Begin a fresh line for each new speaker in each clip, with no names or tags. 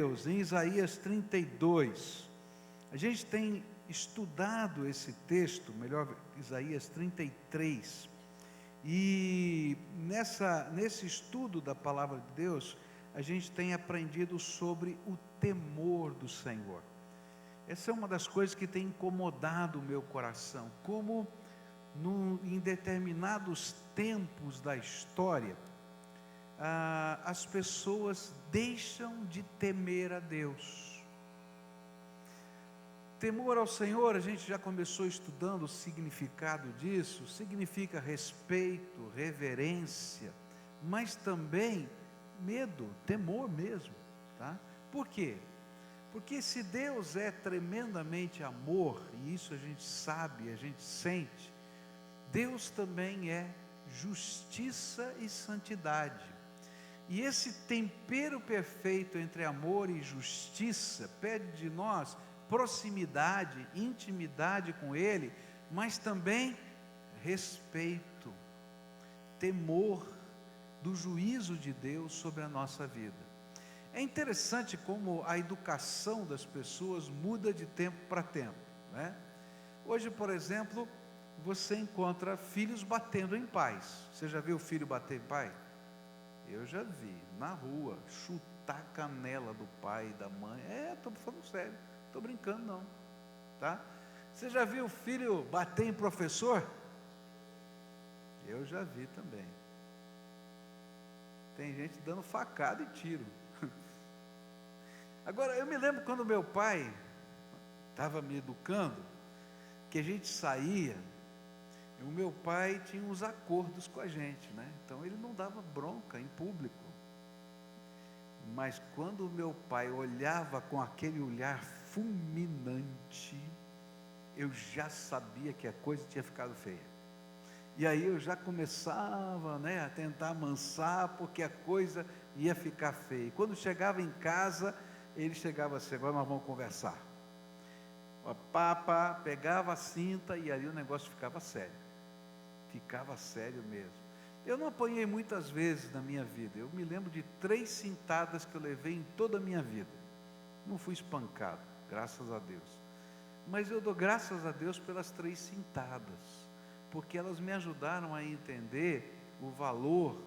Deus, em Isaías 32, a gente tem estudado esse texto, melhor, Isaías 33, e nesse estudo da palavra de Deus, a gente tem aprendido sobre o temor do Senhor. Essa é uma das coisas que tem incomodado o meu coração, como em determinados tempos da história, as pessoas deixam de temer a Deus. Temor ao Senhor, a gente já começou estudando o significado disso, significa respeito, reverência, mas também medo, temor mesmo, tá? Por quê? Porque se Deus é tremendamente amor, e isso a gente sabe, a gente sente, Deus também é justiça e santidade. E esse tempero perfeito entre amor e justiça pede de nós proximidade, intimidade com Ele, mas também respeito, temor do juízo de Deus sobre a nossa vida. É interessante como a educação das pessoas muda de tempo para tempo, né? Hoje, por exemplo, você encontra filhos batendo em pais. Você já viu o filho bater em pai? Eu já vi, na rua, chutar a canela do pai e da mãe. Estou falando sério, estou brincando não, tá? Você já viu o filho bater em professor? Eu já vi também. Tem gente dando facada e tiro. Agora, eu me lembro quando meu pai estava me educando, que a gente saía, e o meu pai tinha uns acordos com a gente, né? Então ele não dava bronca em público. Mas quando o meu pai olhava com aquele olhar fulminante, eu já sabia que a coisa tinha ficado feia. E aí eu já começava, né, a tentar amansar, porque a coisa ia ficar feia. E quando chegava em casa, ele chegava assim: agora nós vamos conversar. O papa pegava a cinta e ali o negócio ficava sério. Ficava sério mesmo. Eu não apanhei muitas vezes na minha vida. Eu me lembro de 3 cintadas que eu levei em toda a minha vida. Não fui espancado, graças a Deus. Mas eu dou graças a Deus pelas 3 cintadas, porque elas me ajudaram a entender o valor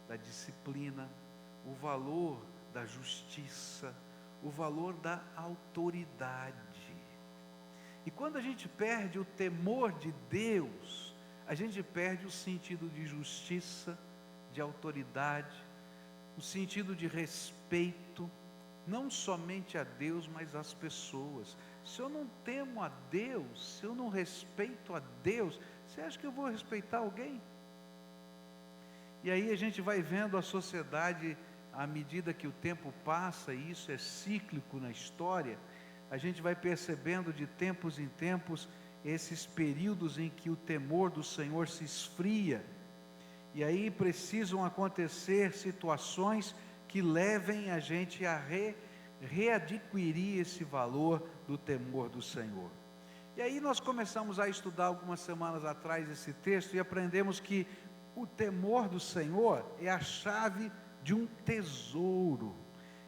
da disciplina, o valor da justiça, o valor da autoridade. E quando a gente perde o temor de Deus, a gente perde o sentido de justiça, de autoridade, o sentido de respeito, não somente a Deus, mas às pessoas. Se eu não temo a Deus, se eu não respeito a Deus, você acha que eu vou respeitar alguém? E aí a gente vai vendo a sociedade, à medida que o tempo passa, e isso é cíclico na história, a gente vai percebendo de tempos em tempos esses períodos em que o temor do Senhor se esfria, e aí precisam acontecer situações que levem a gente a readquirir esse valor do temor do Senhor. E aí nós começamos a estudar algumas semanas atrás esse texto e aprendemos que o temor do Senhor é a chave de um tesouro.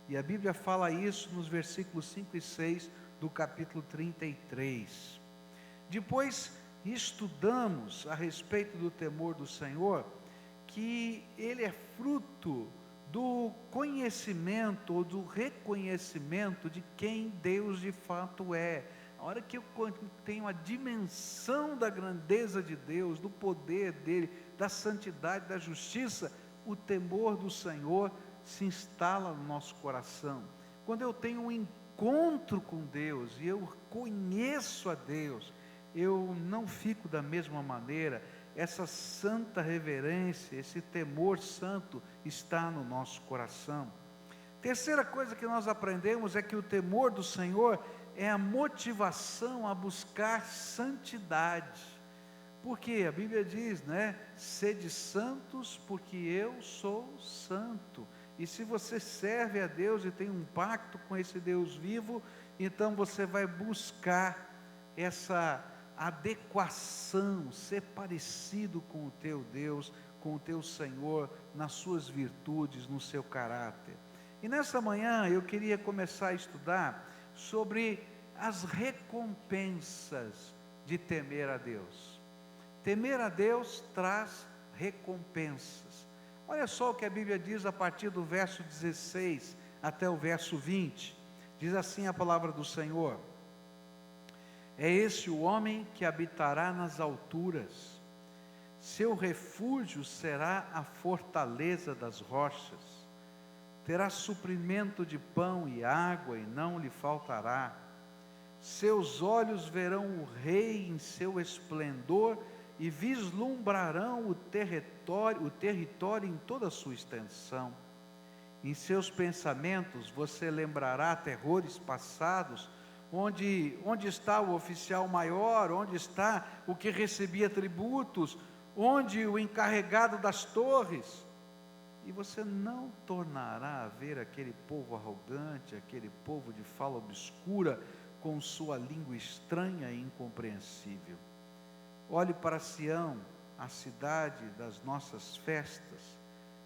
E a Bíblia fala isso nos versículos 5 e 6 do capítulo 33. Depois estudamos a respeito do temor do Senhor, que ele é fruto do conhecimento ou do reconhecimento de quem Deus de fato é. A hora que eu tenho a dimensão da grandeza de Deus, do poder dele, da santidade, da justiça, o temor do Senhor se instala no nosso coração. Quando eu tenho um encontro com Deus e eu conheço a Deus, eu não fico da mesma maneira. Essa santa reverência, esse temor santo está no nosso coração. Terceira coisa que nós aprendemos é que o temor do Senhor é a motivação a buscar santidade. Porque a Bíblia diz, né? Sede santos, porque eu sou santo. E se você serve a Deus e tem um pacto com esse Deus vivo, então você vai buscar essa adequação, ser parecido com o teu Deus, com o teu Senhor, nas suas virtudes, no seu caráter. E nessa manhã eu queria começar a estudar sobre as recompensas de temer a Deus. Temer a Deus traz recompensas. Olha só o que a Bíblia diz a partir do verso 16 até o verso 20. Diz assim a palavra do Senhor: é esse o homem que habitará nas alturas, seu refúgio será a fortaleza das rochas, terá suprimento de pão e água e não lhe faltará, seus olhos verão o rei em seu esplendor e vislumbrarão o território em toda a sua extensão. Em seus pensamentos você lembrará terrores passados, onde está o oficial maior, onde está o que recebia tributos, onde o encarregado das torres. E você não tornará a ver aquele povo arrogante, aquele povo de fala obscura, com sua língua estranha e incompreensível. Olhe para Sião, a cidade das nossas festas.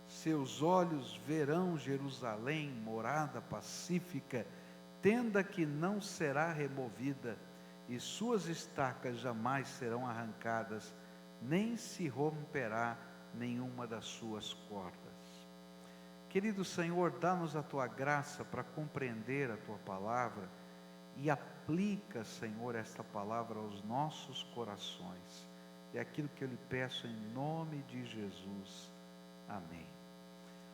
Seus olhos verão Jerusalém, morada pacífica, tenda que não será removida, e suas estacas jamais serão arrancadas, nem se romperá nenhuma das suas cordas. Querido Senhor, dá-nos a Tua graça para compreender a Tua palavra, e aplica, Senhor, esta palavra aos nossos corações. É aquilo que eu lhe peço em nome de Jesus. Amém.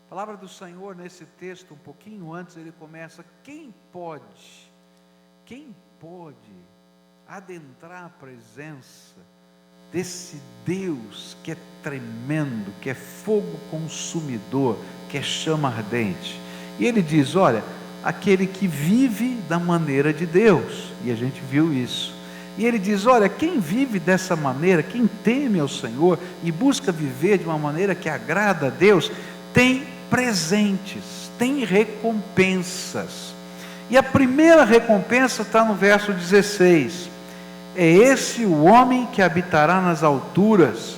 A palavra do Senhor nesse texto, um pouquinho antes, ele começa: quem pode adentrar a presença desse Deus que é tremendo, que é fogo consumidor, que é chama ardente? E ele diz: olha, aquele que vive da maneira de Deus, e a gente viu isso. E ele diz: olha, quem vive dessa maneira, quem teme ao Senhor e busca viver de uma maneira que agrada a Deus, tem presentes, tem recompensas. E a primeira recompensa está no verso 16: é esse o homem que habitará nas alturas,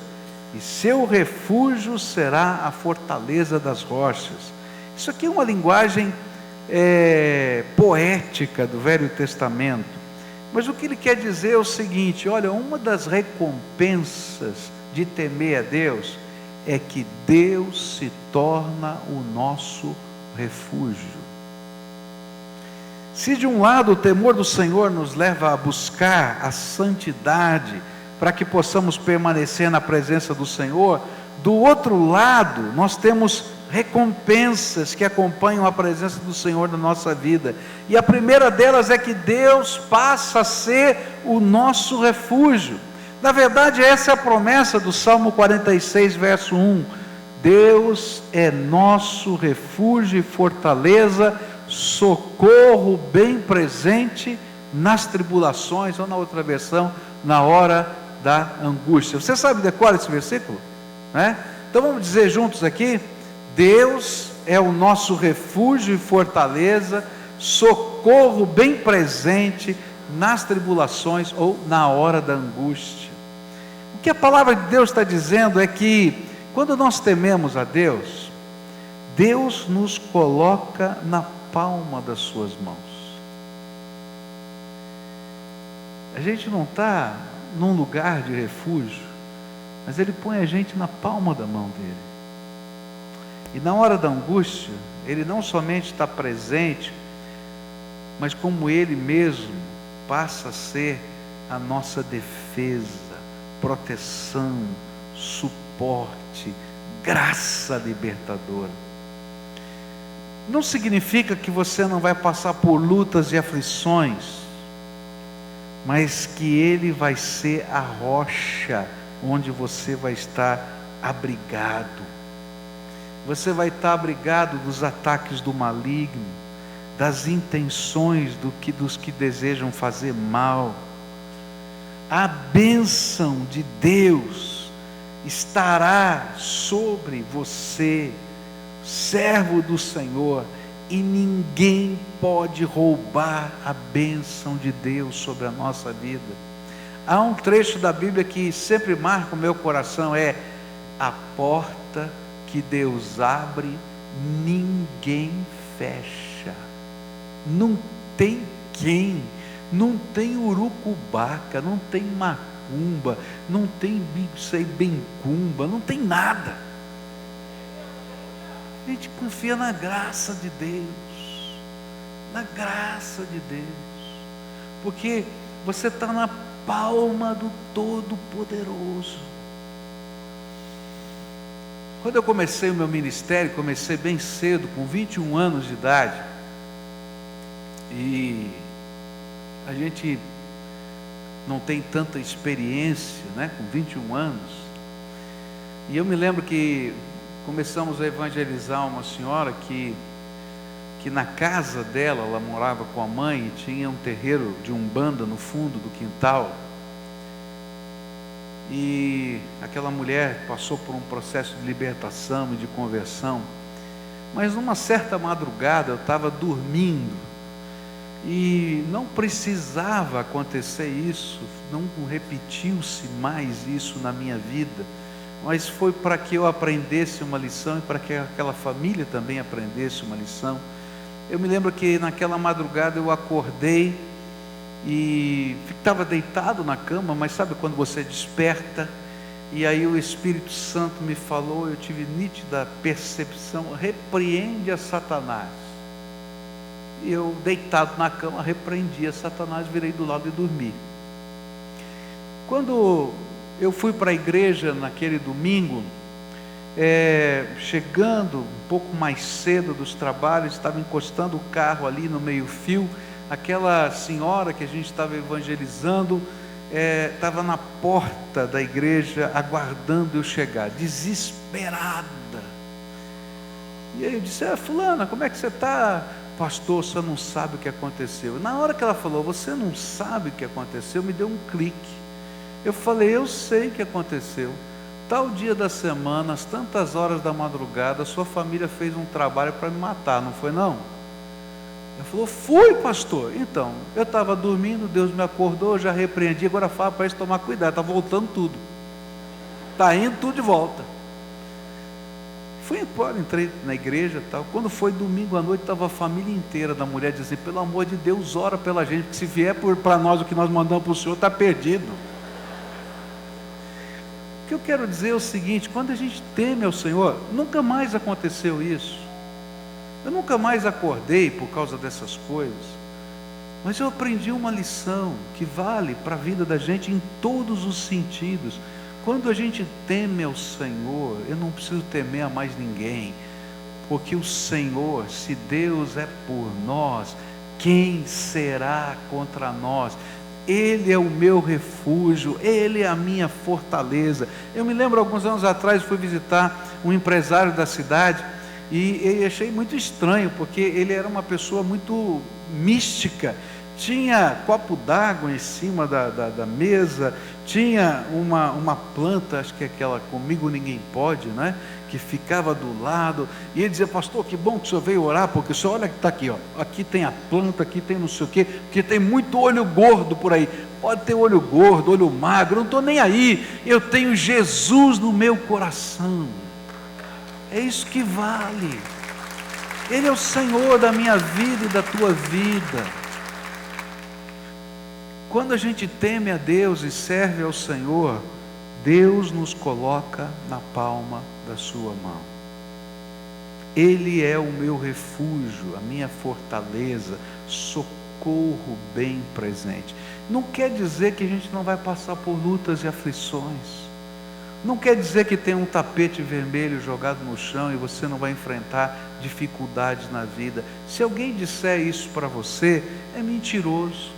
e seu refúgio será a fortaleza das rochas. Isso aqui é uma linguagem poética do Velho Testamento, mas o que ele quer dizer é o seguinte: olha, uma das recompensas de temer a Deus é que Deus se torna o nosso refúgio. Se de um lado o temor do Senhor nos leva a buscar a santidade, para que possamos permanecer na presença do Senhor, do outro lado nós temos recompensas que acompanham a presença do Senhor na nossa vida, e a primeira delas é que Deus passa a ser o nosso refúgio. Na verdade, essa é a promessa do Salmo 46, verso 1: Deus é nosso refúgio e fortaleza, socorro bem presente nas tribulações, ou na outra versão, na hora da angústia. Você sabe decorar esse versículo? Né? Então vamos dizer juntos aqui: Deus é o nosso refúgio e fortaleza, socorro bem presente nas tribulações ou na hora da angústia. O que a palavra de Deus está dizendo é que quando nós tememos a Deus, Deus nos coloca na palma das suas mãos. A gente não está num lugar de refúgio, mas Ele põe a gente na palma da mão dele. E na hora da angústia, Ele não somente está presente, mas como Ele mesmo passa a ser a nossa defesa, proteção, suporte, graça libertadora. Não significa que você não vai passar por lutas e aflições, mas que Ele vai ser a rocha onde você vai estar abrigado. Você vai estar abrigado dos ataques do maligno, das intenções dos que desejam fazer mal. A bênção de Deus estará sobre você, servo do Senhor, e ninguém pode roubar a bênção de Deus sobre a nossa vida. Há um trecho da Bíblia que sempre marca o meu coração: é a porta que Deus abre, ninguém fecha. Não tem quem, não tem urucubaca, não tem macumba, não tem bencumba, não tem nada. A gente confia na graça de Deus, na graça de Deus, porque você está na palma do Todo-Poderoso. Quando eu comecei o meu ministério, comecei bem cedo, com 21 anos de idade, e a gente não tem tanta experiência, né, com 21 anos, e eu me lembro que começamos a evangelizar uma senhora que na casa dela, ela morava com a mãe, e tinha um terreiro de umbanda no fundo do quintal, e aquela mulher passou por um processo de libertação e de conversão, mas numa certa madrugada eu estava dormindo, e não precisava acontecer isso, não repetiu-se mais isso na minha vida, mas foi para que eu aprendesse uma lição e para que aquela família também aprendesse uma lição. Eu me lembro que naquela madrugada eu acordei e estava deitado na cama, mas sabe quando você desperta, e aí o Espírito Santo me falou, eu tive nítida percepção, repreende a Satanás. E eu deitado na cama, repreendi a Satanás, virei do lado e dormi. Quando eu fui para a igreja naquele domingo, chegando um pouco mais cedo dos trabalhos, estava encostando o carro ali no meio-fio, aquela senhora que a gente estava evangelizando, estava na porta da igreja, aguardando eu chegar, desesperada. E aí eu disse, fulana, como é que você está? Pastor, você não sabe o que aconteceu. Na hora que ela falou, você não sabe o que aconteceu, me deu um clique. Eu falei, eu sei o que aconteceu. Tal dia da semana, às tantas horas da madrugada, sua família fez um trabalho para me matar, não foi não? Ela falou, fui pastor. Então, eu estava dormindo, Deus me acordou, já repreendi, agora fala para eles tomar cuidado, está voltando tudo. Está indo tudo de volta. Fui embora, entrei na igreja e tal. Quando foi domingo à noite, estava a família inteira da mulher dizendo, pelo amor de Deus, ora pela gente, porque se vier para nós o que nós mandamos para o Senhor, está perdido. O que eu quero dizer é o seguinte, quando a gente teme ao Senhor, nunca mais aconteceu isso. Eu nunca mais acordei por causa dessas coisas, mas eu aprendi uma lição que vale para a vida da gente em todos os sentidos. Quando a gente teme ao Senhor, eu não preciso temer a mais ninguém, porque o Senhor, se Deus é por nós, quem será contra nós? Ele é o meu refúgio, Ele é a minha fortaleza. Eu me lembro, alguns anos atrás, fui visitar um empresário da cidade, e achei muito estranho, porque ele era uma pessoa muito mística. Tinha copo d'água em cima da mesa, tinha uma planta, acho que é aquela Comigo Ninguém Pode, né? Que ficava do lado, e ele dizia, pastor, que bom que o senhor veio orar, porque o senhor olha que está aqui, ó, aqui tem a planta, aqui tem não sei o quê, porque tem muito olho gordo por aí, pode ter olho gordo, olho magro, não estou nem aí, eu tenho Jesus no meu coração, é isso que vale, Ele é o Senhor da minha vida e da tua vida. Quando a gente teme a Deus e serve ao Senhor, Deus nos coloca na palma da sua mão. Ele é o meu refúgio, a minha fortaleza, socorro bem presente. Não quer dizer que a gente não vai passar por lutas e aflições. Não quer dizer que tem um tapete vermelho jogado no chão e você não vai enfrentar dificuldades na vida. Se alguém disser isso para você, é mentiroso.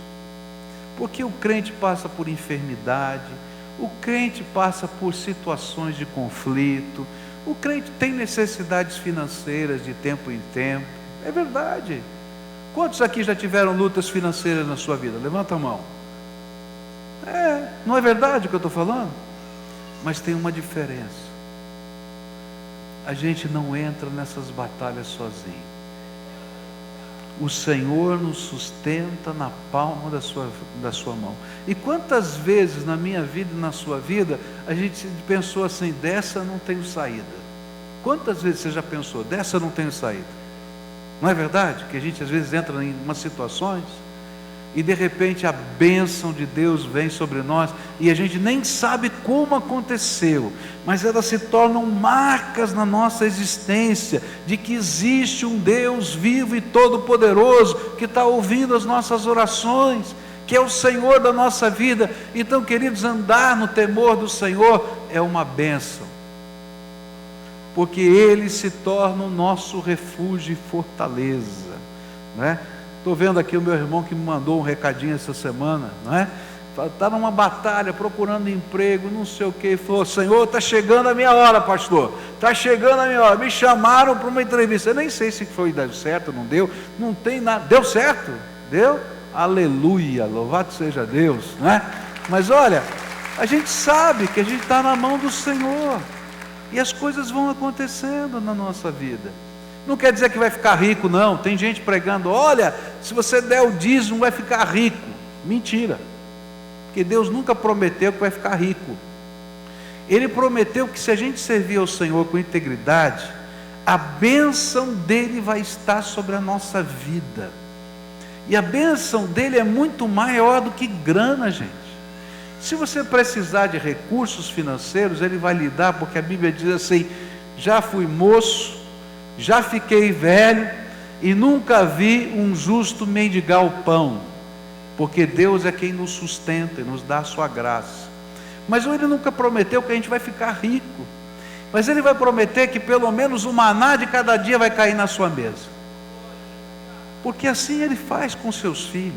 Porque o crente passa por enfermidade, o crente passa por situações de conflito, o crente tem necessidades financeiras de tempo em tempo, é verdade. Quantos aqui já tiveram lutas financeiras na sua vida? Levanta a mão. Não é verdade o que eu estou falando? Mas tem uma diferença, a gente não entra nessas batalhas sozinho. O Senhor nos sustenta na palma da sua mão. E quantas vezes na minha vida e na sua vida, a gente pensou assim, dessa não tenho saída. Quantas vezes você já pensou, dessa não tenho saída? Não é verdade? Que a gente às vezes entra em umas situações e de repente a bênção de Deus vem sobre nós e a gente nem sabe como aconteceu, mas elas se tornam marcas na nossa existência, de que existe um Deus vivo e todo-poderoso, que está ouvindo as nossas orações, que é o Senhor da nossa vida. Então, queridos, andar no temor do Senhor é uma bênção, porque Ele se torna o nosso refúgio e fortaleza, não é? Estou vendo aqui o meu irmão que me mandou um recadinho essa semana, não é? Está numa batalha, procurando emprego, não sei o que, falou: Senhor, está chegando a minha hora, pastor, está chegando a minha hora, me chamaram para uma entrevista, eu nem sei se foi, deu certo, não deu, não tem nada, deu certo? Deu? Aleluia, louvado seja Deus, não é? Mas olha, a gente sabe que a gente está na mão do Senhor, e as coisas vão acontecendo na nossa vida. Não quer dizer que vai ficar rico, não. Tem gente pregando: olha, se você der o dízimo vai ficar rico. Mentira, porque Deus nunca prometeu que vai ficar rico. Ele prometeu que se a gente servir ao Senhor com integridade, a bênção dele vai estar sobre a nossa vida, e a bênção dele é muito maior do que grana, gente. Se você precisar de recursos financeiros, ele vai lhe dar, porque a Bíblia diz assim: já fui moço, já fiquei velho, e nunca vi um justo mendigar o pão, porque Deus é quem nos sustenta e nos dá a sua graça. Mas Ele nunca prometeu que a gente vai ficar rico, mas Ele vai prometer que pelo menos o maná de cada dia vai cair na sua mesa, porque assim Ele faz com seus filhos,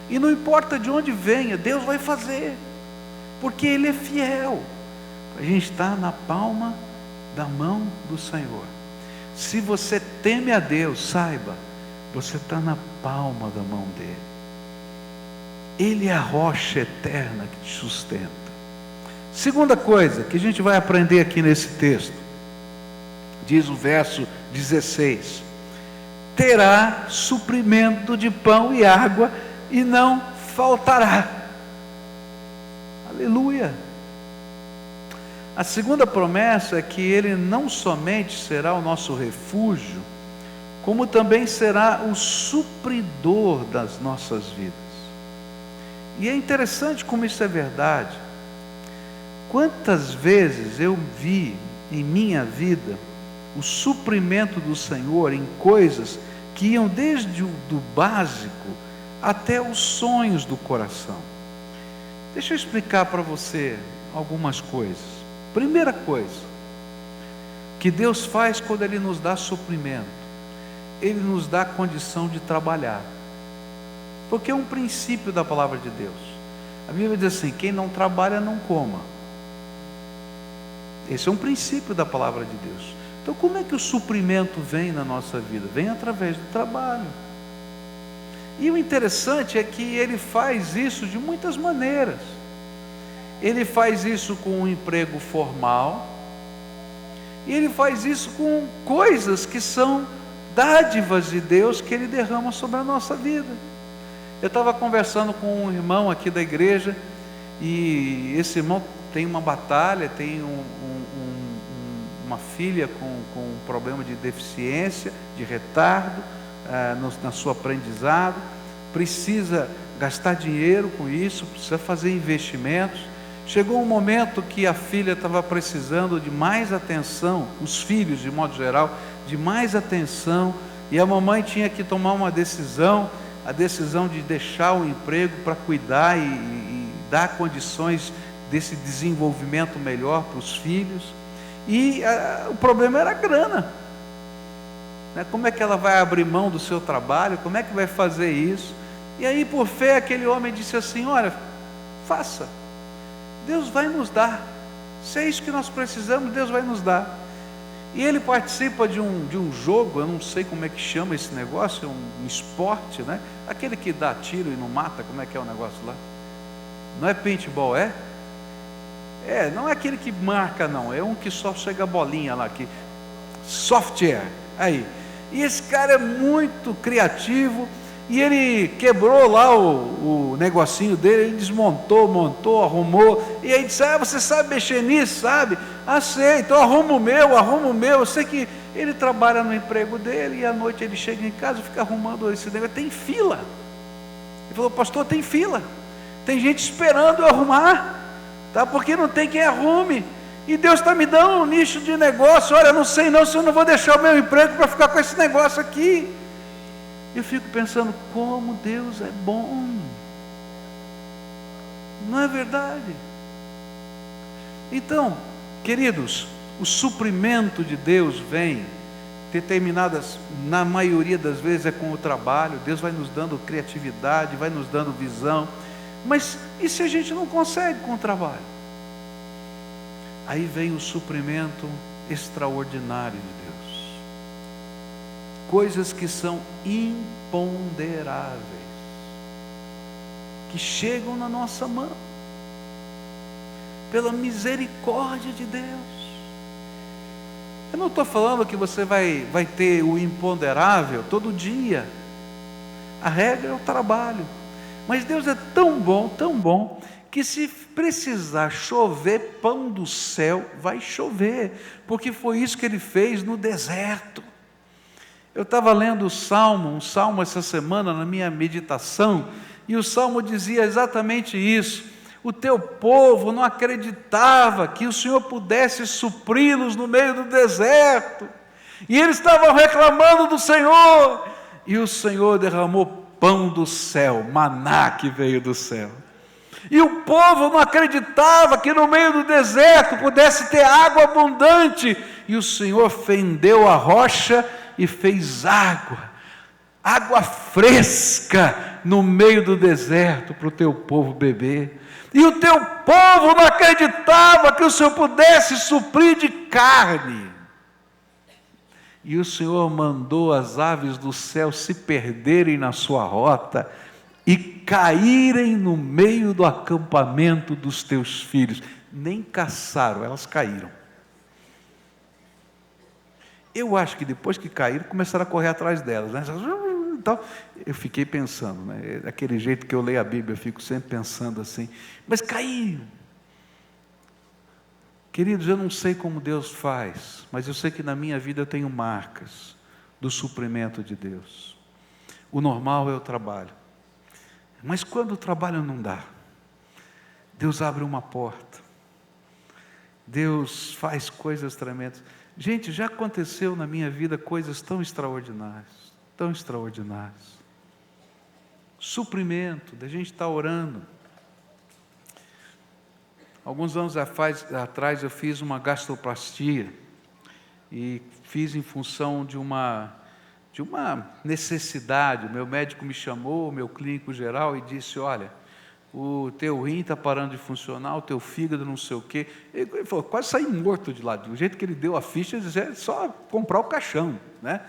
e não importa de onde venha, Deus vai fazer, porque Ele é fiel. A gente está na palma da mão do Senhor. Se você teme a Deus, saiba, você está na palma da mão dele. Ele é a rocha eterna que te sustenta. Segunda coisa que a gente vai aprender aqui nesse texto, diz o verso 16: terá suprimento de pão e água e não faltará. Aleluia. A segunda promessa é que Ele não somente será o nosso refúgio, como também será o supridor das nossas vidas. E é interessante como isso é verdade. Quantas vezes eu vi em minha vida o suprimento do Senhor em coisas que iam desde do básico até os sonhos do coração. Deixa eu explicar para você algumas coisas. Primeira coisa que Deus faz quando Ele nos dá suprimento, Ele nos dá condição de trabalhar, porque é um princípio da palavra de Deus. A Bíblia diz assim: quem não trabalha não coma. Esse é um princípio da palavra de Deus. Então, como é que o suprimento vem na nossa vida? Vem através do trabalho. E o interessante é que Ele faz isso de muitas maneiras. Ele faz isso com um emprego formal, e Ele faz isso com coisas que são dádivas de Deus que Ele derrama sobre a nossa vida. Eu estava conversando com um irmão aqui da igreja, e esse irmão tem uma batalha, tem uma filha com um problema de deficiência, de retardo na sua aprendizado, precisa gastar dinheiro com isso, precisa fazer investimentos. Chegou um momento que a filha estava precisando de mais atenção, os filhos de modo geral, de mais atenção, e a mamãe tinha que tomar uma decisão, a decisão de deixar o emprego para cuidar e dar condições desse desenvolvimento melhor para os filhos, e o problema era a grana, né? Como é que ela vai abrir mão do seu trabalho, como é que vai fazer isso? E aí, por fé, aquele homem disse assim: olha, faça, Deus vai nos dar, se é isso que nós precisamos, Deus vai nos dar. E ele participa de um jogo, eu não sei como é que chama esse negócio, é um esporte, né? Aquele que dá tiro e não mata, como é que é o negócio lá? Não é paintball, é? Não é aquele que marca, não, é um que só chega a bolinha lá, que software, aí. E esse cara é muito criativo, e ele quebrou lá o negocinho dele, ele desmontou, montou, arrumou, e aí disse: você sabe mexer nisso, sabe? Sei, então arruma o meu, eu sei que Ele trabalha no emprego dele e à noite ele chega em casa e fica arrumando esse negócio. Tem fila. Ele falou: pastor, tem fila. Tem gente esperando eu arrumar, tá? Porque não tem quem arrume. E Deus está me dando um nicho de negócio. Olha, eu não sei não se eu não vou deixar o meu emprego para ficar com esse negócio aqui. Eu fico pensando, como Deus é bom. Não é verdade? Então, queridos, o suprimento de Deus vem determinadas, na maioria das vezes é com o trabalho. Deus vai nos dando criatividade, vai nos dando visão. Mas e se a gente não consegue com o trabalho? Aí vem o suprimento extraordinário de Deus. Coisas que são imponderáveis, que chegam na nossa mão, pela misericórdia de Deus. Eu não estou falando que você vai ter o imponderável todo dia. A regra é o trabalho. Mas Deus é tão bom, que se precisar chover pão do céu, vai chover, porque foi isso que Ele fez no deserto. Eu estava lendo um salmo essa semana na minha meditação, e o salmo dizia exatamente isso. O teu povo não acreditava que o Senhor pudesse supri-los no meio do deserto, e eles estavam reclamando do Senhor, e o Senhor derramou pão do céu, maná que veio do céu. E o povo não acreditava que no meio do deserto pudesse ter água abundante, e o Senhor fendeu a rocha e fez água fresca no meio do deserto para o teu povo beber. E o teu povo não acreditava que o Senhor pudesse suprir de carne. E o Senhor mandou as aves do céu se perderem na sua rota e caírem no meio do acampamento dos teus filhos. Nem caçaram, elas caíram. Eu acho que depois que caíram, começaram a correr atrás delas, né? Então, eu fiquei pensando, né? Daquele jeito que eu leio a Bíblia, eu fico sempre pensando assim, mas caíram. Queridos, eu não sei como Deus faz, mas eu sei que na minha vida eu tenho marcas do suprimento de Deus. O normal é o trabalho. Mas quando o trabalho não dá, Deus abre uma porta, Deus faz coisas tremendas. Gente, já aconteceu na minha vida coisas tão extraordinárias, suprimento, da gente estar orando. Alguns anos atrás eu fiz uma gastroplastia, e fiz em função de uma necessidade. O meu médico me chamou, o meu clínico geral, e disse: olha, o teu rim está parando de funcionar, o teu fígado não sei o quê. Ele falou, quase saí morto de lá. Do jeito que ele deu a ficha, ele disse: é só comprar o caixão, né?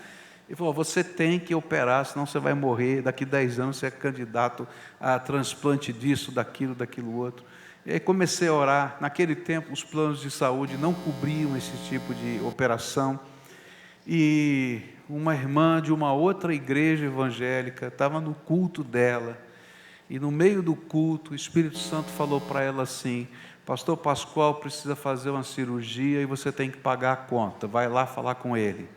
Ele falou: você tem que operar, senão você vai morrer, daqui 10 anos você é candidato a transplante disso, daquilo outro. E aí comecei a orar. Naquele tempo os planos de saúde não cobriam esse tipo de operação, e uma irmã de uma outra igreja evangélica estava no culto dela, e no meio do culto o Espírito Santo falou para ela assim: pastor Pascoal precisa fazer uma cirurgia e você tem que pagar a conta, vai lá falar com ele.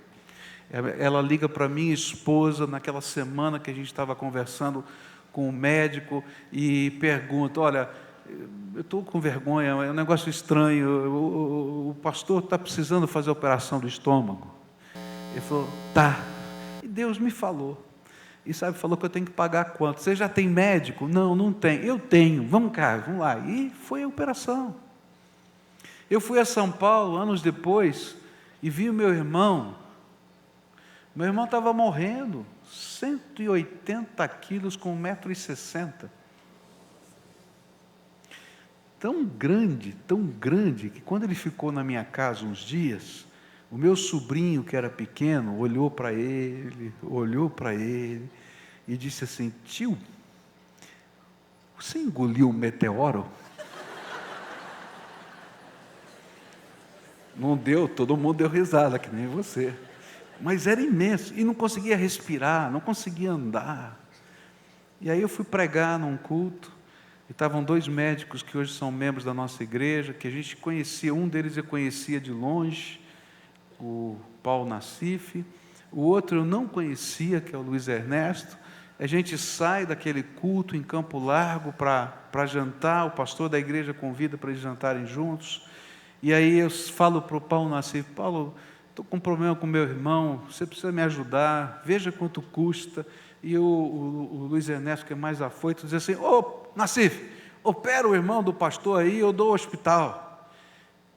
Ela liga para minha esposa naquela semana que a gente estava conversando com o médico e pergunta: olha, eu estou com vergonha, é um negócio estranho, o pastor está precisando fazer a operação do estômago. Ele falou: tá. E Deus me falou. E falou que eu tenho que pagar quanto? Você já tem médico? Não, não tem. Eu tenho. Vamos cá, vamos lá. E foi a operação. Eu fui a São Paulo anos depois e vi o meu irmão. Meu irmão estava morrendo, 180 quilos com 1,60 m. Tão grande, que quando ele ficou na minha casa uns dias, o meu sobrinho, que era pequeno, olhou para ele e disse assim: tio, você engoliu um meteoro? Não deu, todo mundo deu risada, que nem você. Mas era imenso, e não conseguia respirar, não conseguia andar. E aí eu fui pregar num culto, e estavam 2 médicos que hoje são membros da nossa igreja, que a gente conhecia, um deles eu conhecia de longe, o Paulo Nassif, o outro eu não conhecia, que é o Luiz Ernesto. A gente sai daquele culto em Campo Largo para jantar, o pastor da igreja convida para eles jantarem juntos, e aí eu falo para o Paulo Nassif: Paulo, estou com um problema com meu irmão, você precisa me ajudar, veja quanto custa. E o Luiz Ernesto, que é mais afoito, diz assim: ô Nassif, opera o irmão do pastor aí, eu dou o hospital.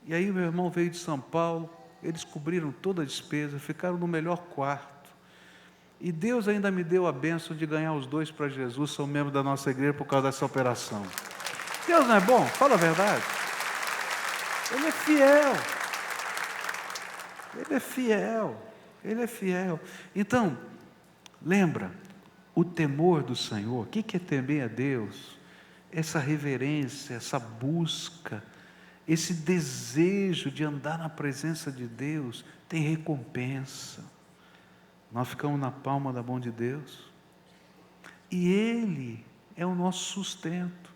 E aí meu irmão veio de São Paulo, eles cobriram toda a despesa, ficaram no melhor quarto. E Deus ainda me deu a bênção de ganhar os dois para Jesus, são membros da nossa igreja por causa dessa operação. Deus não é bom? Fala a verdade. Ele é fiel. Ele é fiel. Ele é fiel. Então, lembra, o temor do Senhor. O que é temer a Deus? Essa reverência, essa busca, esse desejo de andar na presença de Deus, tem recompensa. Nós ficamos na palma da mão de Deus, e Ele é o nosso sustento.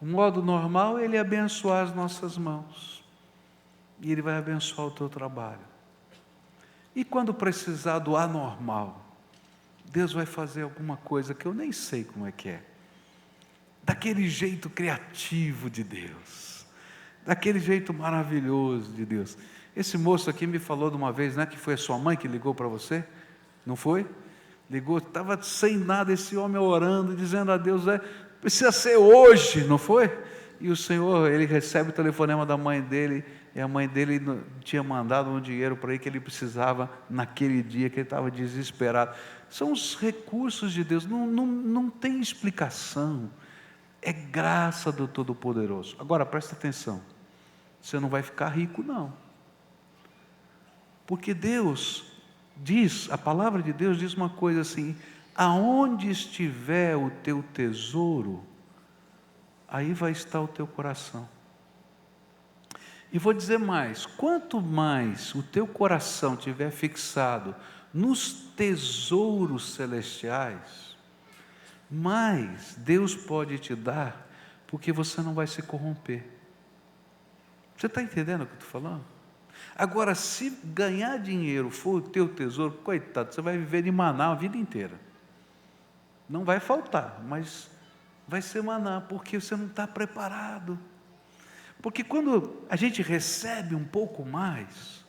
O modo normal é Ele abençoar as nossas mãos, e Ele vai abençoar o teu trabalho. E quando precisar do anormal, Deus vai fazer alguma coisa que eu nem sei como é que é, daquele jeito criativo de Deus, daquele jeito maravilhoso de Deus. Esse moço aqui me falou de uma vez, né, que foi a sua mãe que ligou para você, não foi? Ligou, estava sem nada, esse homem orando, dizendo a Deus: precisa ser hoje, não foi? E o Senhor, ele recebe o telefonema da mãe dele, e a mãe dele tinha mandado um dinheiro para ele que ele precisava naquele dia, que ele estava desesperado. São os recursos de Deus, não tem explicação, é graça do Todo-Poderoso. Agora presta atenção, você não vai ficar rico não, porque Deus diz, a palavra de Deus diz uma coisa assim: aonde estiver o teu tesouro, aí vai estar o teu coração. E vou dizer mais: quanto mais o teu coração estiver fixado nos tesouros celestiais, mais Deus pode te dar, porque você não vai se corromper. Você está entendendo o que eu estou falando? Agora, se ganhar dinheiro for o teu tesouro, coitado, você vai viver de maná a vida inteira. Não vai faltar, mas vai ser maná, porque você não está preparado. Porque quando a gente recebe um pouco mais,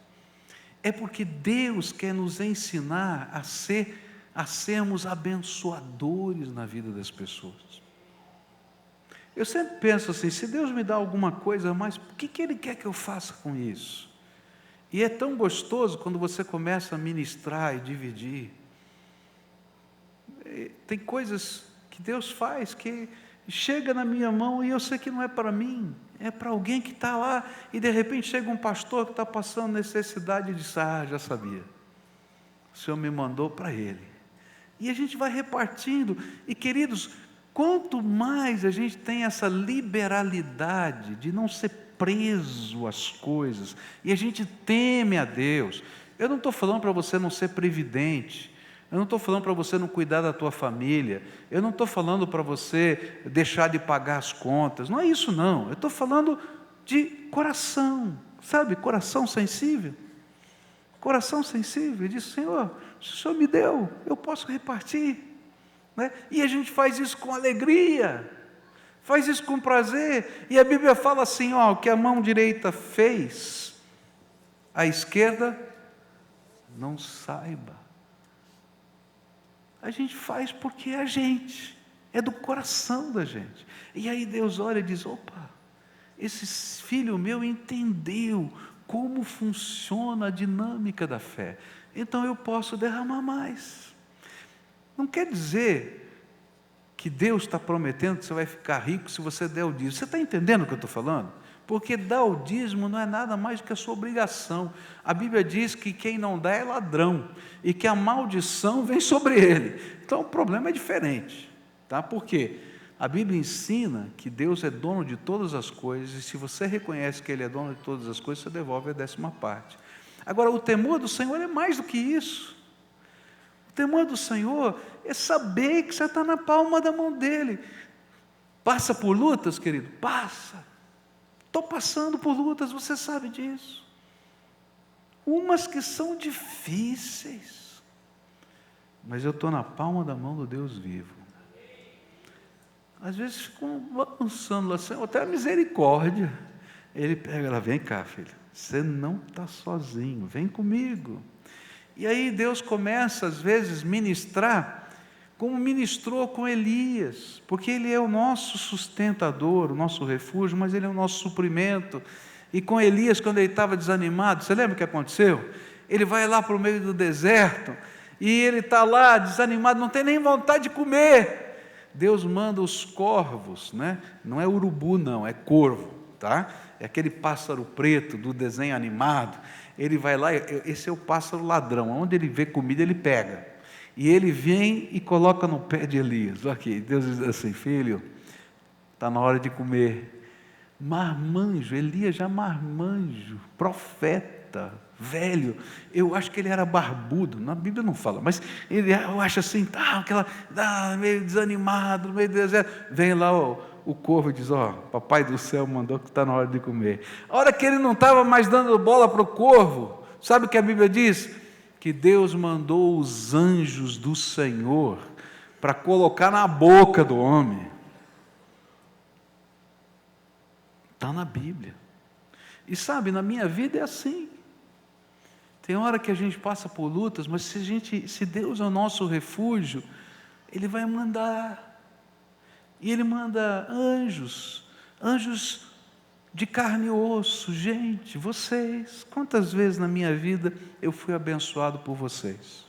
é porque Deus quer nos ensinar a sermos abençoadores na vida das pessoas. Eu sempre penso assim: se Deus me dá alguma coisa a mais, o que Ele quer que eu faça com isso? E é tão gostoso quando você começa a ministrar e dividir. Tem coisas que Deus faz que chega na minha mão e eu sei que não é para mim, é para alguém que está lá, e de repente chega um pastor que está passando necessidade e diz: já sabia, o Senhor me mandou para ele. E a gente vai repartindo, e queridos, quanto mais a gente tem essa liberalidade de não ser preso às coisas, e a gente teme a Deus. Eu não estou falando para você não ser previdente, eu não estou falando para você não cuidar da tua família, eu não estou falando para você deixar de pagar as contas, não é isso não, eu estou falando de coração, sabe, coração sensível, e diz: Senhor, se o Senhor me deu, eu posso repartir, né? E a gente faz isso com alegria, faz isso com prazer, e a Bíblia fala assim: o que a mão direita fez, a esquerda não saiba. A gente faz porque é a gente, é do coração da gente. E aí Deus olha e diz: opa, esse filho meu entendeu como funciona a dinâmica da fé, então eu posso derramar mais. Não quer dizer que Deus está prometendo que você vai ficar rico se você der o dízimo. Você está entendendo o que eu estou falando? Porque dar o dízimo não é nada mais do que a sua obrigação. A Bíblia diz que quem não dá é ladrão, e que a maldição vem sobre ele. Então o problema é diferente, tá? Por quê? A Bíblia ensina que Deus é dono de todas as coisas, e se você reconhece que Ele é dono de todas as coisas, você devolve a 10ª parte. Agora, o temor do Senhor é mais do que isso. O temor do Senhor é saber que você está na palma da mão dEle. Passa por lutas, querido? Passa. Estou passando por lutas, você sabe disso. umas que são difíceis, mas eu estou na palma da mão do Deus vivo. Às vezes ficam balançando lá, Senhor, até a misericórdia. Ele pega ela, vem cá, filho, você não está sozinho, vem comigo. E aí Deus começa, às vezes, ministrar, como ministrou com Elias, porque Ele é o nosso sustentador, o nosso refúgio, mas Ele é o nosso suprimento. E com Elias, quando ele estava desanimado, você lembra o que aconteceu? Ele vai lá para o meio do deserto, e ele está lá desanimado, não tem nem vontade de comer. Deus manda os corvos, né? Não é urubu não, é corvo, tá? É aquele pássaro preto do desenho animado. Ele vai lá, esse é o pássaro ladrão, onde ele vê comida ele pega. E ele vem e coloca no pé de Elias. Aqui, Deus diz assim, filho, está na hora de comer. Marmanjo, Elias já marmanjo, profeta, velho, eu acho que ele era barbudo, na Bíblia não fala, mas eu acho assim, meio desanimado, no meio do deserto, vem lá o corvo e diz, papai do céu mandou que está na hora de comer. A hora que ele não estava mais dando bola para o corvo, sabe o que a Bíblia diz? Que Deus mandou os anjos do Senhor para colocar na boca do homem. Está na Bíblia. E sabe, na minha vida é assim. Tem hora que a gente passa por lutas, mas se Deus é o nosso refúgio, Ele vai mandar. E Ele manda anjos de carne e osso. Gente, vocês, quantas vezes na minha vida eu fui abençoado por vocês?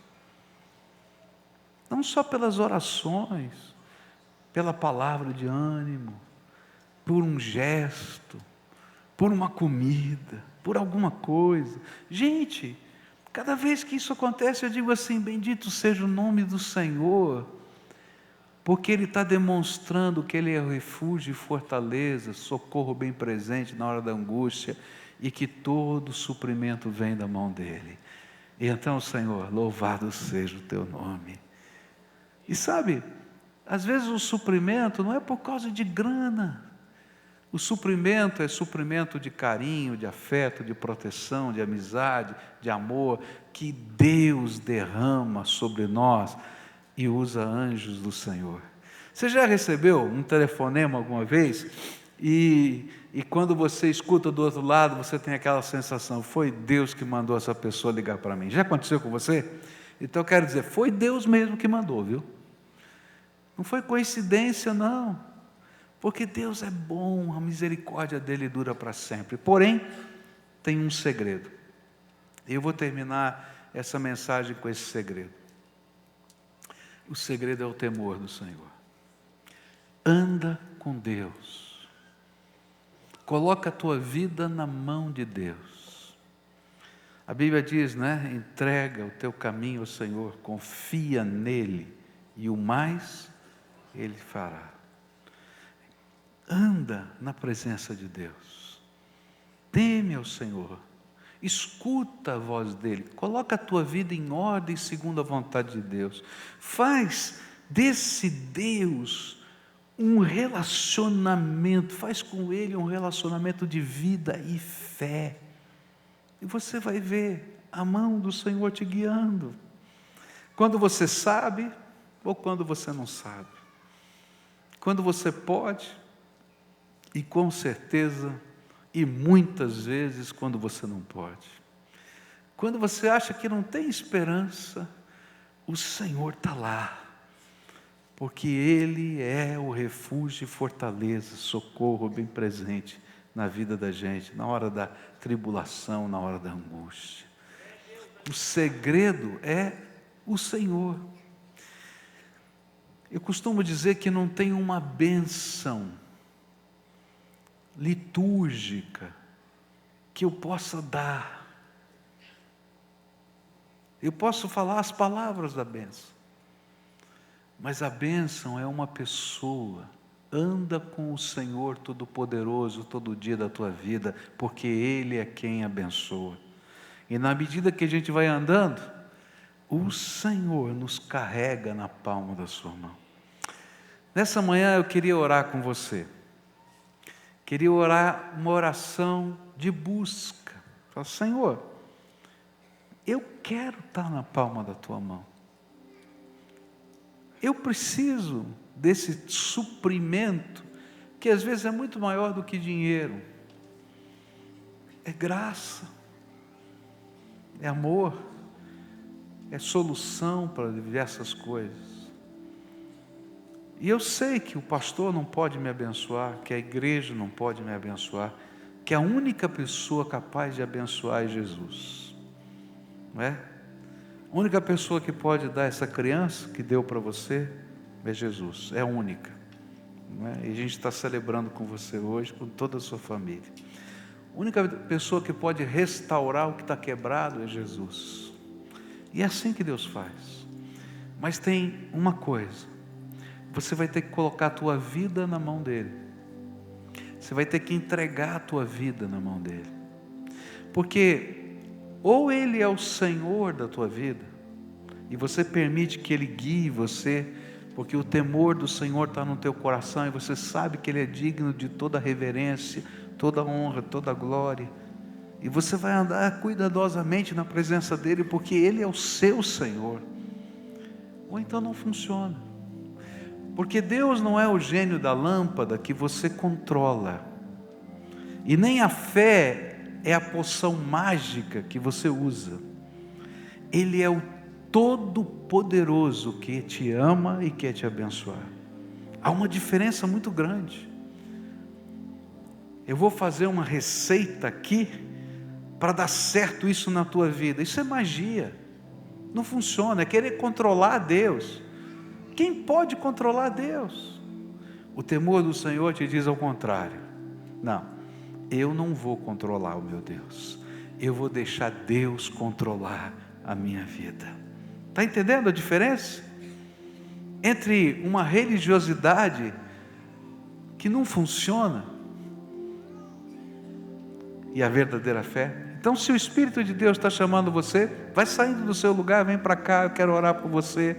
Não só pelas orações, pela palavra de ânimo, por um gesto, por uma comida, por alguma coisa. Gente, cada vez que isso acontece, eu digo assim, bendito seja o nome do Senhor, porque Ele está demonstrando que Ele é o refúgio e fortaleza, socorro bem presente na hora da angústia, e que todo suprimento vem da mão dEle. E então, Senhor, louvado seja o Teu nome. E sabe, às vezes o suprimento não é por causa de grana. O suprimento é suprimento de carinho, de afeto, de proteção, de amizade, de amor, que Deus derrama sobre nós e usa anjos do Senhor. Você já recebeu um telefonema alguma vez? E quando você escuta do outro lado, você tem aquela sensação, foi Deus que mandou essa pessoa ligar para mim. Já aconteceu com você? Então eu quero dizer, foi Deus mesmo que mandou, viu? Não foi coincidência, não. Porque Deus é bom, a misericórdia dEle dura para sempre. Porém, tem um segredo. Eu vou terminar essa mensagem com esse segredo. O segredo é o temor do Senhor. Anda com Deus. Coloca a tua vida na mão de Deus. A Bíblia diz, né? Entrega o teu caminho ao Senhor, confia nele e o mais Ele fará. Anda na presença de Deus, teme ao Senhor, escuta a voz dEle, coloca a tua vida em ordem segundo a vontade de Deus, faz desse Deus um relacionamento, faz com Ele um relacionamento de vida e fé, e você vai ver a mão do Senhor te guiando, quando você sabe ou quando você não sabe, quando você pode, e com certeza, e muitas vezes quando você não pode. Quando você acha que não tem esperança, o Senhor está lá. Porque Ele é o refúgio e fortaleza, socorro bem presente na vida da gente, na hora da tribulação, na hora da angústia. O segredo é o Senhor. Eu costumo dizer que não tem uma bênção litúrgica que eu possa dar. Eu posso falar as palavras da bênção, mas a bênção é uma pessoa. Anda com o Senhor Todo-Poderoso todo dia da tua vida, porque Ele é quem abençoa. E na medida que a gente vai andando, o Senhor nos carrega na palma da sua mão. Nessa manhã eu queria orar com você. Queria orar uma oração de busca. Fala, Senhor, eu quero estar na palma da tua mão. Eu preciso desse suprimento, que às vezes é muito maior do que dinheiro. É graça, é amor, é solução para diversas coisas. E eu sei que o pastor não pode me abençoar, que a igreja não pode me abençoar, que a única pessoa capaz de abençoar é Jesus, não é? A única pessoa que pode dar essa criança que deu para você é Jesus, é a única, não é? E a gente está celebrando com você hoje, com toda a sua família. A única pessoa que pode restaurar o que está quebrado é Jesus. E é assim que Deus faz. Mas tem uma coisa: você vai ter que colocar a tua vida na mão dele. Você vai ter que entregar a tua vida na mão dele. Porque ou ele é o Senhor da tua vida, e você permite que ele guie você, porque o temor do Senhor está no teu coração, e você sabe que ele é digno de toda reverência, toda honra, toda glória, e você vai andar cuidadosamente na presença dele, porque ele é o seu Senhor. Ou então não funciona, porque Deus não é o gênio da lâmpada que você controla, e nem a fé é a poção mágica que você usa. Ele é o Todo-Poderoso que te ama e quer te abençoar. Há uma diferença muito grande. Eu vou fazer uma receita aqui para dar certo isso na tua vida. Isso é magia, não funciona, é querer controlar Deus. Quem pode controlar Deus? O temor do Senhor te diz ao contrário. Não, eu não vou controlar o meu Deus, eu vou deixar Deus controlar a minha vida. Está entendendo a diferença? Entre uma religiosidade que não funciona e a verdadeira fé. Então, se o Espírito de Deus está chamando você, vai saindo do seu lugar, vem para cá, eu quero orar por você,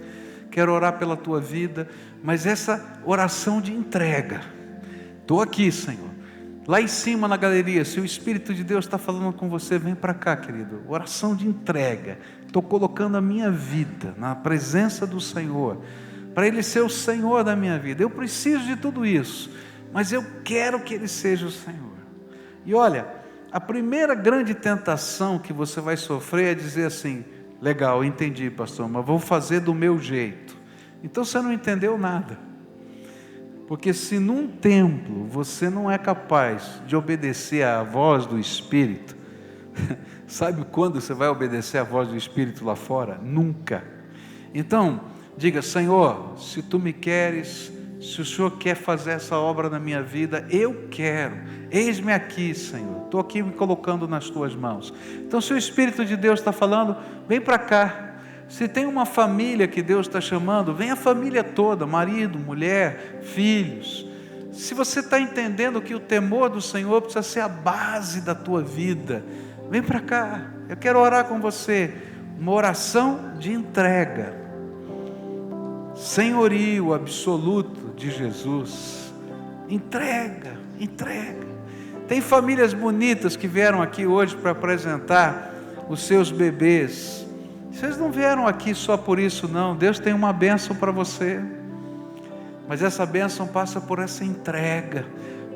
quero orar pela tua vida, mas essa oração de entrega. Estou aqui, Senhor. Lá em cima na galeria, se o Espírito de Deus está falando com você, vem para cá, querido. Oração de entrega. Estou colocando a minha vida na presença do Senhor, para Ele ser o Senhor da minha vida. Eu preciso de tudo isso, mas eu quero que Ele seja o Senhor. E olha, a primeira grande tentação que você vai sofrer é dizer assim: legal, entendi, pastor, mas vou fazer do meu jeito. Então você não entendeu nada. Porque se num templo você não é capaz de obedecer à voz do Espírito, sabe quando você vai obedecer à voz do Espírito lá fora? Nunca. Então, diga: Senhor, se tu me queres, se o Senhor quer fazer essa obra na minha vida, eu quero. Eis-me aqui, Senhor. Estou aqui me colocando nas tuas mãos. Então, se o Espírito de Deus está falando, vem para cá. Se tem uma família que Deus está chamando, vem a família toda, marido, mulher, filhos. Se você está entendendo que o temor do Senhor precisa ser a base da tua vida, vem para cá, eu quero orar com você, uma oração de entrega, senhorio absoluto de Jesus. Entrega, entrega. Tem famílias bonitas que vieram aqui hoje para apresentar os seus bebês. Vocês não vieram aqui só por isso, não. Deus tem uma bênção para você, mas essa bênção passa por essa entrega,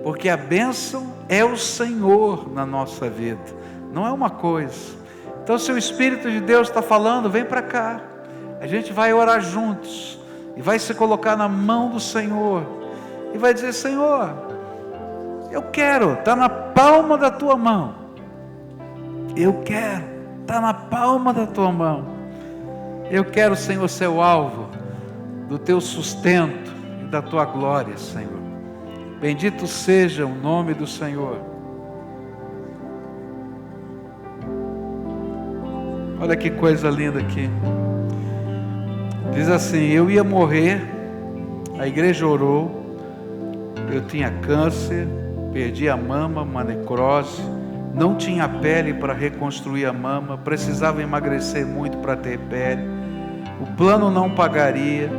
porque a bênção é o Senhor na nossa vida, não é uma coisa. Então, se o Espírito de Deus está falando, vem para cá, a gente vai orar juntos, e vai se colocar na mão do Senhor, e vai dizer: Senhor, eu quero estar na palma da tua mão, eu quero estar na palma da tua mão, eu quero, Senhor, ser o alvo do teu sustento e da tua glória, Senhor. Bendito seja o nome do Senhor. Olha que coisa linda aqui. Diz assim: eu ia morrer, a igreja orou, eu tinha câncer, perdi a mama, uma necrose, não tinha pele para reconstruir a mama, precisava emagrecer muito para ter pele, o plano não pagaria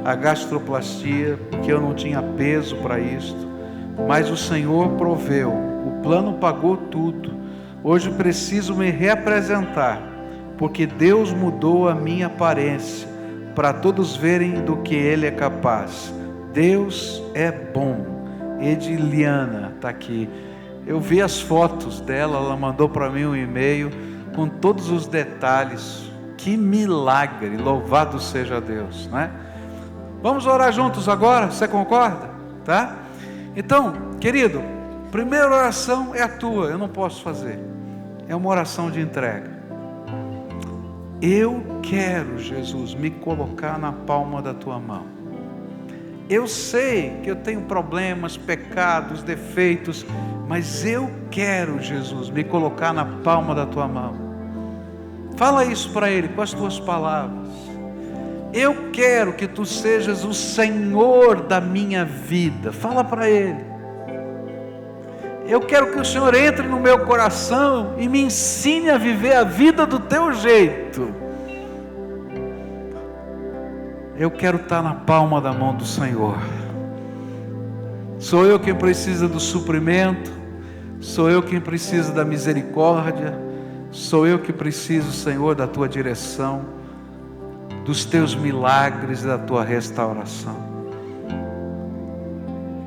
a gastroplastia, porque eu não tinha peso para isto, mas o Senhor proveu, o plano pagou tudo. Hoje preciso me reapresentar, porque Deus mudou a minha aparência, para todos verem do que Ele é capaz. Deus é bom. Ediliana está aqui. Eu vi as fotos dela, ela mandou para mim um e-mail com todos os detalhes. Que milagre, louvado seja Deus, né? Vamos orar juntos agora, você concorda? Tá? Então, querido, primeira oração é a tua, eu não posso fazer. É uma oração de entrega. Eu quero, Jesus, me colocar na palma da tua mão. Eu sei que eu tenho problemas, pecados, defeitos, mas eu quero, Jesus, me colocar na palma da tua mão. Fala isso para Ele com as tuas palavras. Eu quero que tu sejas o Senhor da minha vida. Fala para Ele. Eu quero que o Senhor entre no meu coração e me ensine a viver a vida do teu jeito. Eu quero estar na palma da mão do Senhor. Sou eu quem precisa do suprimento, sou eu quem precisa da misericórdia, sou eu que preciso, Senhor, da tua direção, dos teus milagres e da tua restauração.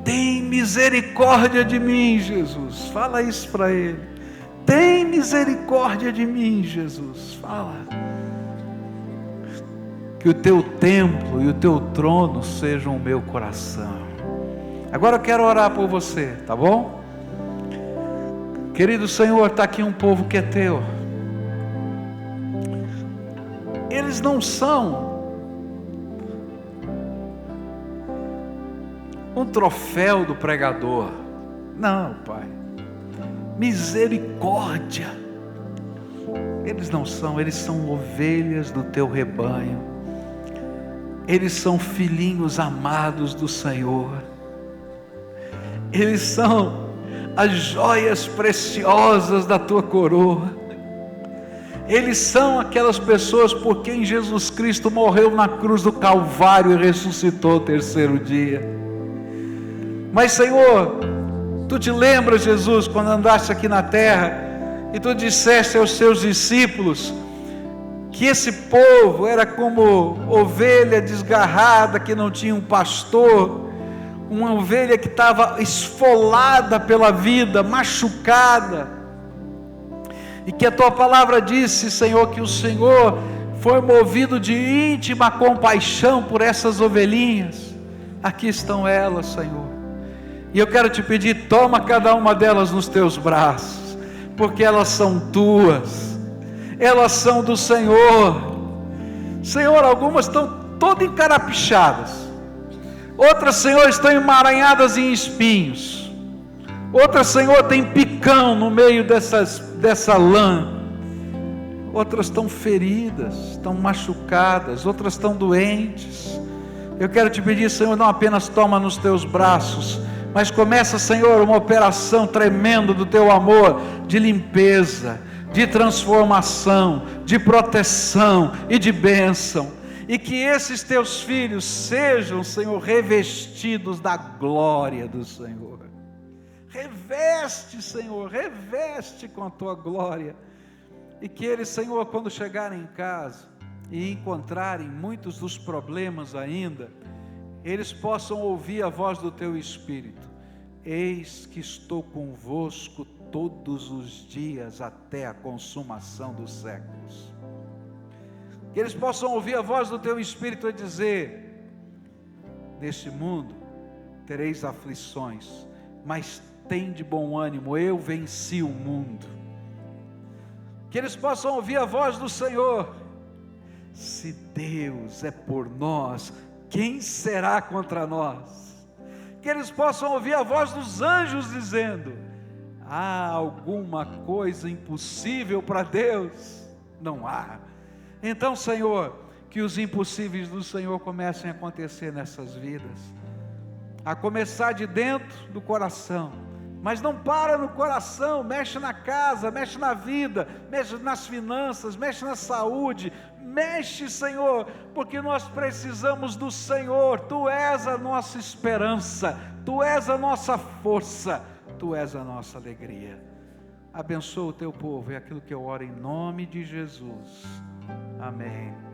Tem misericórdia de mim, Jesus. Fala isso para Ele. Tem misericórdia de mim, Jesus. Fala. Que o teu templo e o teu trono sejam o meu coração. Agora eu quero orar por você, tá bom? Querido Senhor, está aqui um povo que é teu. Eles não são um troféu do pregador. Não, Pai. Misericórdia. Eles não são, eles são ovelhas do teu rebanho. Eles são filhinhos amados do Senhor. Eles são as joias preciosas da tua coroa. Eles são aquelas pessoas por quem Jesus Cristo morreu na cruz do Calvário e ressuscitou ao terceiro dia. Mas Senhor, tu te lembras, Jesus, quando andaste aqui na terra e tu disseste aos seus discípulos que esse povo era como ovelha desgarrada que não tinha um pastor, uma ovelha que estava esfolada pela vida, machucada, e que a tua palavra disse, Senhor, que o Senhor foi movido de íntima compaixão por essas ovelhinhas. Aqui estão elas, Senhor, e eu quero te pedir, toma cada uma delas nos teus braços, porque elas são tuas, elas são do Senhor. Senhor, algumas estão todas encarapichadas, outras, Senhor, estão emaranhadas em espinhos, outras, Senhor, tem picão no meio dessa lã, outras estão feridas, estão machucadas, outras estão doentes. Eu quero te pedir, Senhor, não apenas toma nos teus braços, mas começa, Senhor, uma operação tremenda do teu amor, de limpeza, de transformação, de proteção e de bênção, e que esses teus filhos sejam, Senhor, revestidos da glória do Senhor. Reveste, Senhor, reveste com a tua glória, e que eles, Senhor, quando chegarem em casa e encontrarem muitos dos problemas ainda, eles possam ouvir a voz do teu Espírito: eis que estou convosco todos os dias até a consumação dos séculos. Que eles possam ouvir a voz do teu Espírito a dizer: neste mundo tereis aflições, mas tem de bom ânimo, eu venci o mundo. Que eles possam ouvir a voz do Senhor: se Deus é por nós, quem será contra nós? Que eles possam ouvir a voz dos anjos dizendo: há alguma coisa impossível para Deus? Não há. Então, Senhor, que os impossíveis do Senhor comecem a acontecer nessas vidas, a começar de dentro do coração, mas não para no coração, mexe na casa, mexe na vida, mexe nas finanças, mexe na saúde, mexe, Senhor, porque nós precisamos do Senhor. Tu és a nossa esperança, Tu és a nossa força, Tu és a nossa alegria. Abençoa o teu povo, é aquilo que eu oro em nome de Jesus. Amém.